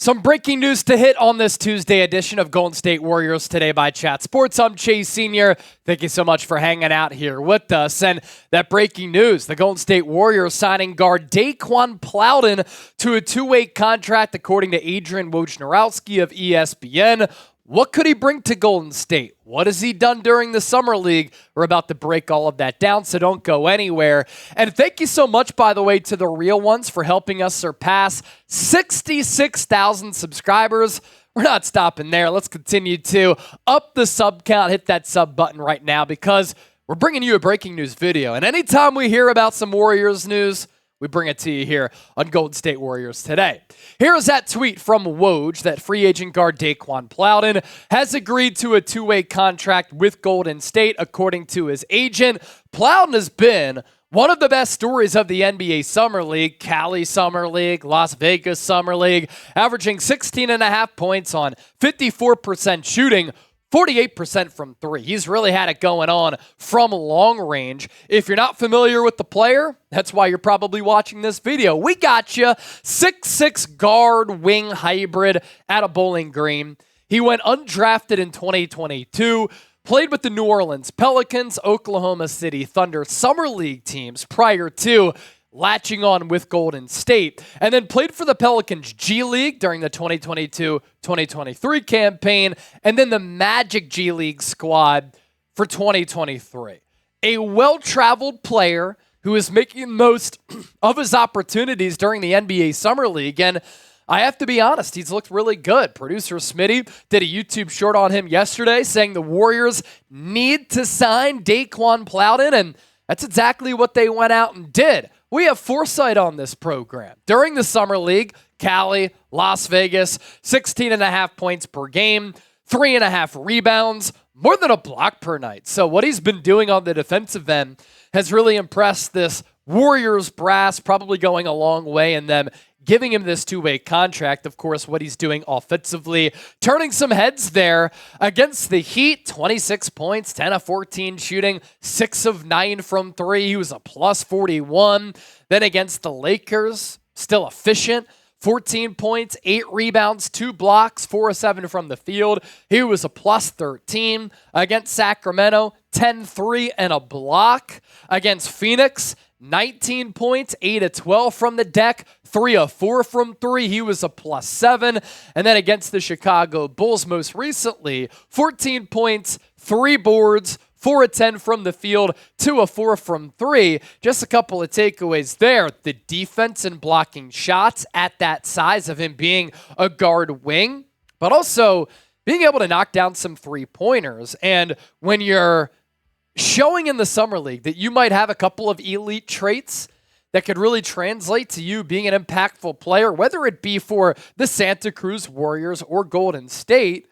Some breaking news to hit on this Tuesday edition of Golden State Warriors Today by Chat Sports. I'm Chase Sr. Thank you so much for hanging out here with us. And that breaking news, the Golden State Warriors signing guard Daeqwon Plowden to a two-way contract, according to Adrian Wojnarowski of ESPN. What could he bring to Golden State? What has he done during the Summer League? We're about to break all of that down, so don't go anywhere. And thank you so much, by the way, to the real ones for helping us surpass 66,000 subscribers. We're not stopping there. Let's continue to up the sub count. Hit that sub button right now because we're bringing you a breaking news video. And anytime we hear about some Warriors news, we bring it to you here on Golden State Warriors Today. Here is that tweet from Woj that free agent guard Daeqwon Plowden has agreed to a two-way contract with Golden State, according to his agent. Plowden has been one of the best stories of the NBA Summer League, Cali Summer League, Las Vegas Summer League, averaging 16.5 points on 54% shooting, 48% from three. He's really had it going on from long range. If you're not familiar with the player, that's why you're probably watching this video. We got you. 6'6" guard wing hybrid at a Bowling Green. He went undrafted in 2022, played with the New Orleans Pelicans, Oklahoma City Thunder Summer League teams prior to latching on with Golden State, and then played for the Pelicans G League during the 2022-2023 campaign, and then the Magic G League squad for 2023. A well-traveled player who is making the most of his opportunities during the NBA Summer League, and I have to be honest, he's looked really good. Producer Smitty did a YouTube short on him yesterday saying the Warriors need to sign Daeqwon Plowden, and that's exactly what they went out and did. We have foresight on this program. During the Summer League, Cali, Las Vegas, 16.5 points per game, 3.5 rebounds, more than a block per night. So what he's been doing on the defensive end has really impressed this Warriors brass, probably going a long way in them giving him this two-way contract. Of course, what he's doing offensively, turning some heads there against the Heat. 26 points, 10 of 14 shooting, 6 of 9 from three. He was a plus 41. Then against the Lakers, still efficient. 14 points, 8 rebounds, 2 blocks, 4 of 7 from the field. He was a plus 13. Against Sacramento, 10-3 and a block. Against Phoenix, 19 points, 8 of 12 from the deck, 3 of 4 from three. He was a plus 7. And then against the Chicago Bulls most recently, 14 points, 3 boards, 4 of 10 from the field, 2 of 4 from three. Just a couple of takeaways there. The defense and blocking shots at that size of him being a guard wing, but also being able to knock down some three-pointers. And when you're showing in the Summer League that you might have a couple of elite traits that could really translate to you being an impactful player, whether it be for the Santa Cruz Warriors or Golden State,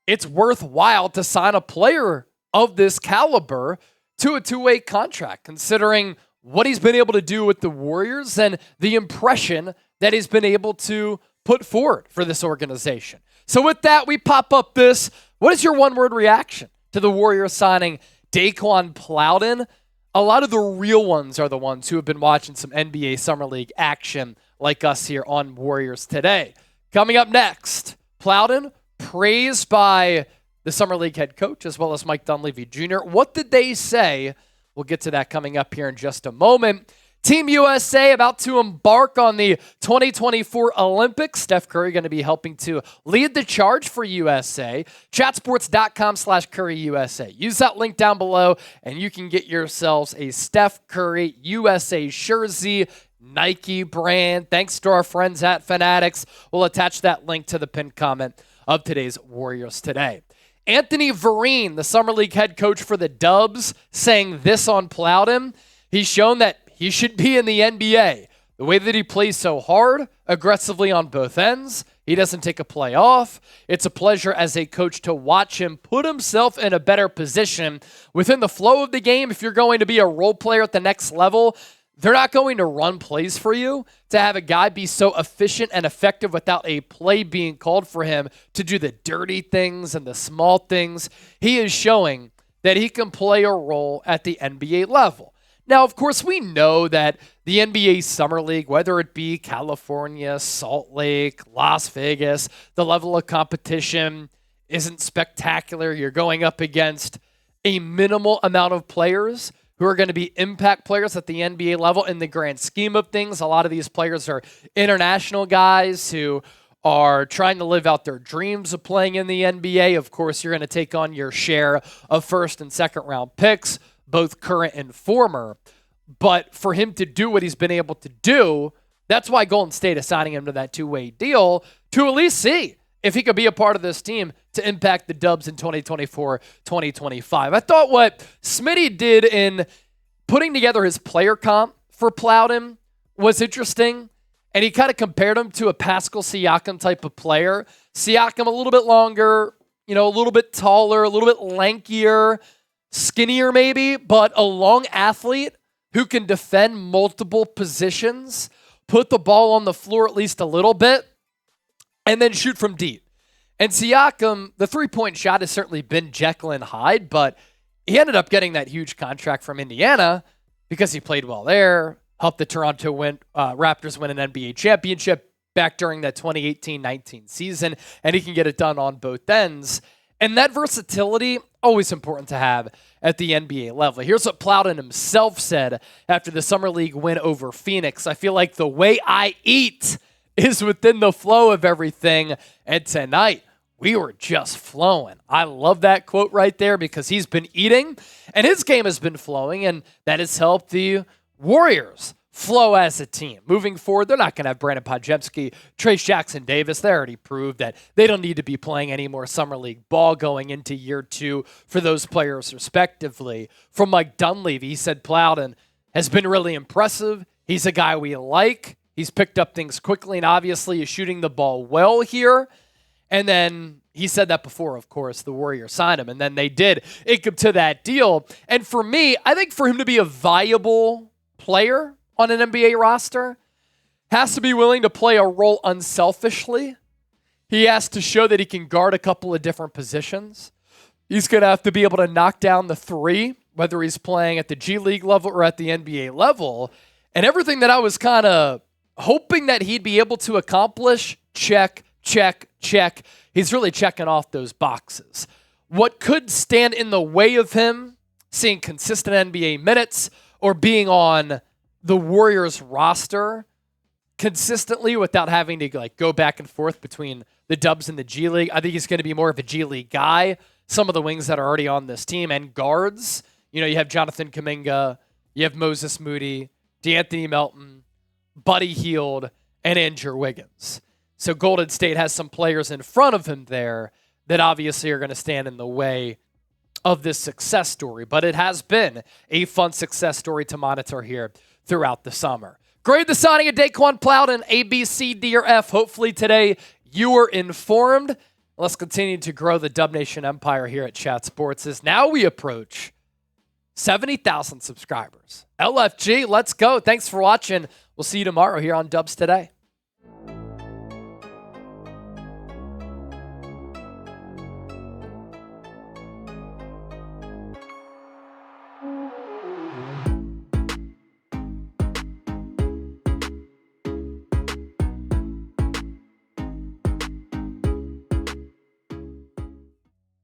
it's worthwhile to sign a player of this caliber to a two-way contract, considering what he's been able to do with the Warriors and the impression that he's been able to put forward for this organization. So with that, we pop up this. What is your one-word reaction to the Warriors signing Daeqwon Plowden? A lot of the real ones are the ones who have been watching some NBA Summer League action like us here on Warriors Today. Coming up next, Plowden praised by the Summer League head coach as well as Mike Dunleavy Jr. What did they say? We'll get to that coming up here in just a moment. Team USA about to embark on the 2024 Olympics. Steph Curry going to be helping to lead the charge for USA. Chatsports.com/CurryUSA. Use that link down below and you can get yourselves a Steph Curry USA jersey, Nike brand. Thanks to our friends at Fanatics. We'll attach that link to the pinned comment of today's Warriors Today. Anthony Vereen, the Summer League head coach for the Dubs, saying this on Plowden. He's shown that he should be in the NBA. The way that he plays so hard, aggressively on both ends, he doesn't take a play off. It's a pleasure as a coach to watch him put himself in a better position within the flow of the game. If you're going to be a role player at the next level, they're not going to run plays for you. To have a guy be so efficient and effective without a play being called for him to do the dirty things and the small things, he is showing that he can play a role at the NBA level. Now, of course, we know that the NBA Summer League, whether it be California, Salt Lake, Las Vegas, the level of competition isn't spectacular. You're going up against a minimal amount of players who are going to be impact players at the NBA level in the grand scheme of things. A lot of these players are international guys who are trying to live out their dreams of playing in the NBA. Of course, you're going to take on your share of first and second round picks, both current and former. But for him to do what he's been able to do, that's why Golden State is signing him to that two-way deal to at least see if he could be a part of this team to impact the Dubs in 2024, 2025. I thought what Smitty did in putting together his player comp for Plowden was interesting. And he kind of compared him to a Pascal Siakam type of player. Siakam a little bit longer, a little bit taller, a little bit lankier, skinnier maybe, but a long athlete who can defend multiple positions, put the ball on the floor at least a little bit, and then shoot from deep. And Siakam, the three-point shot has certainly been Jekyll and Hyde, but he ended up getting that huge contract from Indiana because he played well there, helped the Toronto Raptors win an NBA championship back during that 2018-19 season, and he can get it done on both ends. And that versatility, always important to have at the NBA level. Here's what Plowden himself said after the Summer League win over Phoenix. I feel like the way I eat is within the flow of everything, and tonight we were just flowing. I love that quote right there because he's been eating, and his game has been flowing, and that has helped the Warriors flow as a team. Moving forward, they're not going to have Brandon Podziemski, Trace Jackson Davis. They already proved that they don't need to be playing any more Summer League ball going into year 2 for those players respectively. From Mike Dunleavy, he said Plowden has been really impressive. He's a guy we like. He's picked up things quickly and obviously is shooting the ball well here. And then he said that before, of course, the Warriors signed him, and then they did ink him to that deal. And for me, I think for him to be a viable player on an NBA roster, has to be willing to play a role unselfishly. He has to show that he can guard a couple of different positions. He's going to have to be able to knock down the three, whether he's playing at the G League level or at the NBA level. And everything that I was kind of hoping that he'd be able to accomplish, check, check, check. He's really checking off those boxes. What could stand in the way of him seeing consistent NBA minutes or being on the Warriors roster consistently without having to go back and forth between the Dubs and the G League. I think he's going to be more of a G League guy. Some of the wings that are already on this team and guards, you have Jonathan Kuminga, you have Moses Moody, DeAnthony Melton, Buddy Hield, and Andrew Wiggins. So Golden State has some players in front of him there that obviously are going to stand in the way of this success story. But it has been a fun success story to monitor here throughout the summer. Grade the signing of Daeqwon Plowden, A, B, C, D, or F. Hopefully today you were informed. Let's continue to grow the Dub Nation empire here at Chat Sports as now we approach 70,000 subscribers. LFG, let's go. Thanks for watching. We'll see you tomorrow here on Dubs Today.